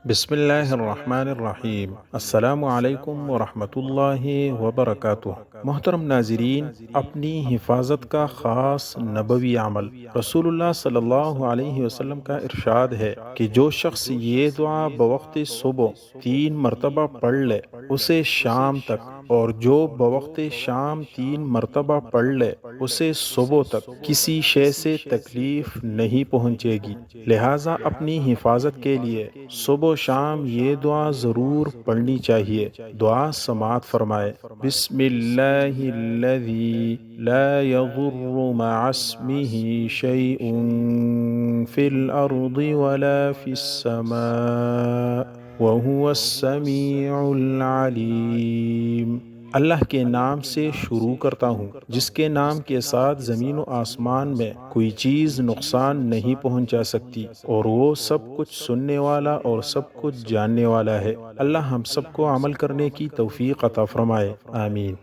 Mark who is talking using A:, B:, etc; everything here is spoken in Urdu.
A: بسم اللہ الرحمن الرحیم۔ السلام علیکم ورحمۃ اللہ وبرکاتہ۔ محترم ناظرین، اپنی حفاظت کا خاص نبوی عمل۔ رسول اللہ صلی اللہ علیہ وسلم کا ارشاد ہے کہ جو شخص یہ دعا بوقت صبح 3 مرتبہ پڑھ لے اسے شام تک، اور جو بوقت شام 3 مرتبہ پڑھ لے اسے صبح تک کسی شے سے تکلیف نہیں پہنچے گی۔ لہٰذا اپنی حفاظت کے لیے صبح و شام یہ دعا ضرور پڑھنی چاہیے۔ دعا سماعت فرمائے۔ بسم اللہ الذی لا یضر مع اسمہ شیء فی الارض ولا فی السماء وہو السمیع العلیم۔ اللہ کے نام سے شروع کرتا ہوں جس کے نام کے ساتھ زمین و آسمان میں کوئی چیز نقصان نہیں پہنچا سکتی، اور وہ سب کچھ سننے والا اور سب کچھ جاننے والا ہے۔ اللہ ہم سب کو عمل کرنے کی توفیق عطا فرمائے، آمین۔